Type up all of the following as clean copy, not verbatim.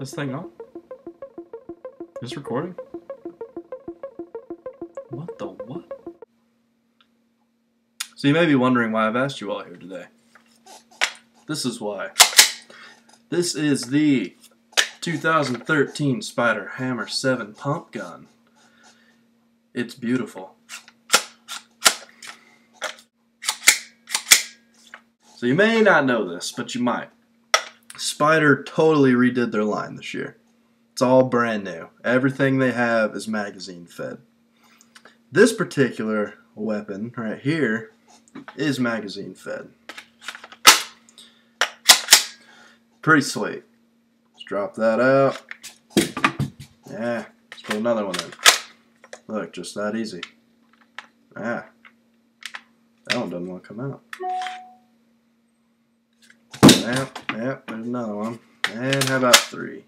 this thing on? Is this recording? What the what? So you may be wondering why I've asked you all here today. This is why. This is the 2013 Spyder Hammer 7 pump gun. It's beautiful. So you may not know this, but you might. Spyder totally redid their line this year. It's all brand new. Everything they have is magazine fed. This particular weapon right here is magazine fed. Pretty sweet. Let's drop that out. Yeah, let's put another one in. Look, just that easy. Ah, that one doesn't want to come out. Yep, there's another one. And how about 3?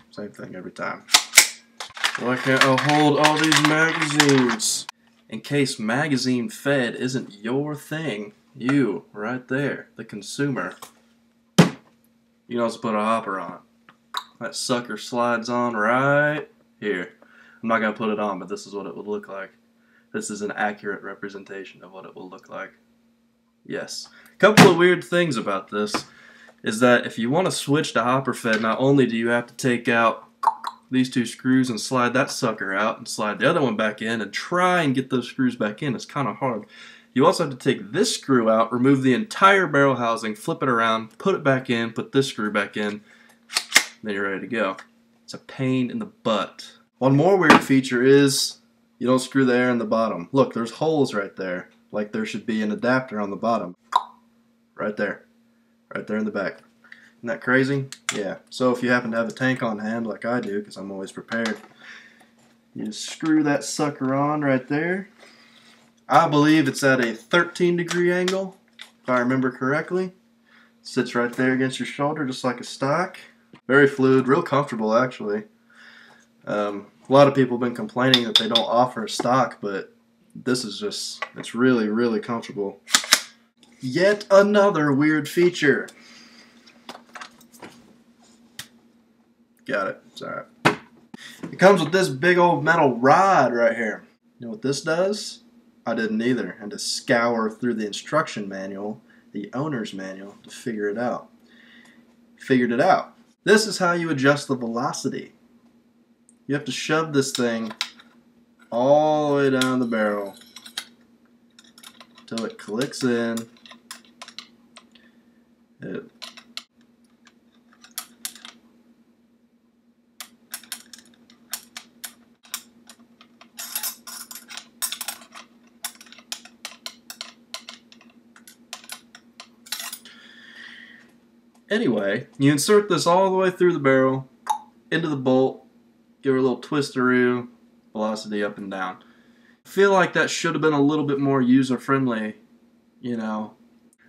Same thing every time. Why can't I hold all these magazines? In case magazine fed isn't your thing, you, right there, the consumer, you can also put a hopper on it. That sucker slides on right here. I'm not going to put it on, but this is what it would look like. This is an accurate representation of what it will look like. Yes. A couple of weird things about this is that if you want to switch to hopper fed, not only do you have to take out these 2 screws and slide that sucker out and slide the other one back in and try and get those screws back in. It's kind of hard. You also have to take this screw out, remove the entire barrel housing, flip it around, put it back in, put this screw back in, then you're ready to go. It's a pain in the butt. One more weird feature is you don't screw the air in the bottom. Look, there's holes right there, like there should be an adapter on the bottom. Right there. Right there in the back. Isn't that crazy? Yeah. So if you happen to have a tank on hand like I do, because I'm always prepared, you just screw that sucker on right there. I believe it's at a 13-degree angle, if I remember correctly. Sits right there against your shoulder just like a stock. Very fluid, real comfortable actually. A lot of people have been complaining that they don't offer a stock, but this is just, it's really, really comfortable. Yet another weird feature. Got it. It's alright. It comes with this big old metal rod right here. You know what this does? I didn't either. And to scour through the instruction manual, the owner's manual, to figure it out. Figured it out. This is how you adjust the velocity. You have to shove this thing all the way down the barrel until it clicks in. Anyway, you insert this all the way through the barrel, into the bolt, give it a little twisteroo, velocity up and down. I feel like that should have been a little bit more user-friendly, you know.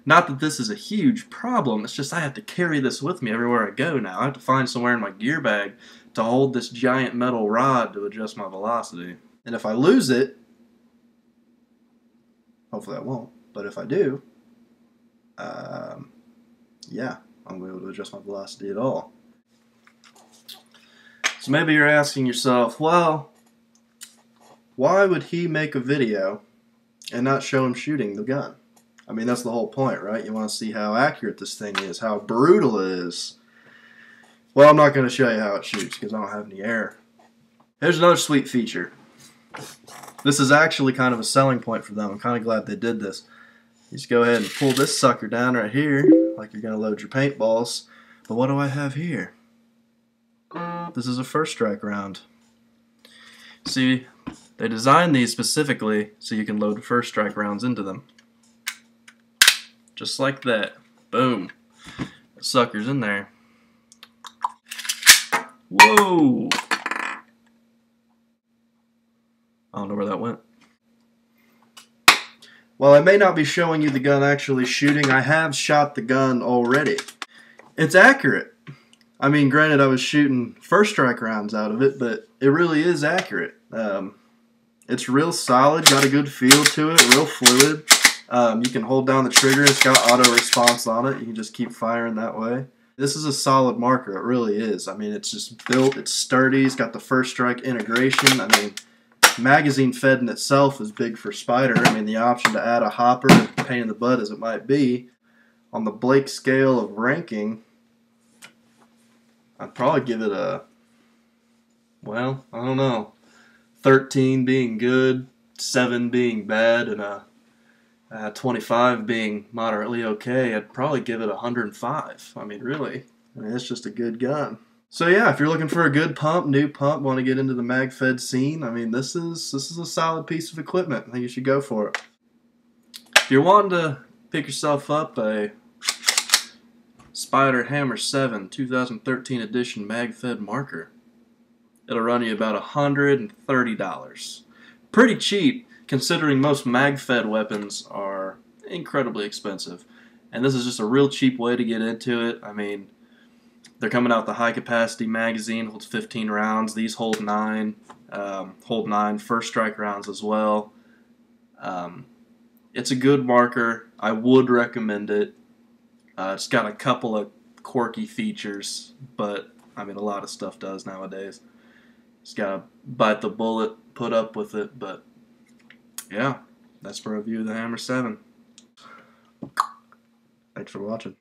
Not that this is a huge problem, it's just I have to carry this with me everywhere I go now. I have to find somewhere in my gear bag to hold this giant metal rod to adjust my velocity. And if I lose it, hopefully I won't, but if I do, yeah, I won't be able to adjust my velocity at all. So maybe you're asking yourself, well, why would he make a video and not show him shooting the gun? I mean, that's the whole point, right? You want to see how accurate this thing is, how brutal it is. Well, I'm not going to show you how it shoots because I don't have any air. Here's another sweet feature. This is actually kind of a selling point for them. I'm kind of glad they did this. You just go ahead and pull this sucker down right here, like you're going to load your paintballs. But what do I have here? This is a first strike round. See, they designed these specifically so you can load first strike rounds into them. Just like that. Boom. The sucker's in there. Whoa! I don't know where that went. While I may not be showing you the gun actually shooting, I have shot the gun already. It's accurate. I mean, granted I was shooting first strike rounds out of it, but it really is accurate. It's real solid, got a good feel to it, real fluid. You can hold down the trigger, it's got auto response on it, you can just keep firing that way. This is a solid marker, it really is. I mean, it's just built, it's sturdy, it's got the first strike integration. I mean, magazine fed in itself is big for Spyder. I mean, the option to add a hopper, pain in the butt as it might be, on the Blake scale of ranking, I'd probably give it a, well, I don't know, 13 being good, 7 being bad, and a 25 being moderately okay. I'd probably give it 105. I mean, really, it's just a good gun. So yeah, if you're looking for a good pump, new pump, want to get into the mag fed scene, I mean, this is a solid piece of equipment. I think you should go for it. If you're wanting to pick yourself up a Spyder Hammer 7 2013 edition mag fed marker, it'll run you about $130. Pretty cheap, considering most mag-fed weapons are incredibly expensive. And this is just a real cheap way to get into it. I mean, they're coming out with the high-capacity magazine, holds 15 rounds. These hold 9 first strike rounds as well. It's a good marker. I would recommend it. It's got a couple of quirky features, but I mean, a lot of stuff does nowadays. Just gotta bite the bullet, put up with it, but yeah, that's my review of the Hammer 7. Thanks for watching.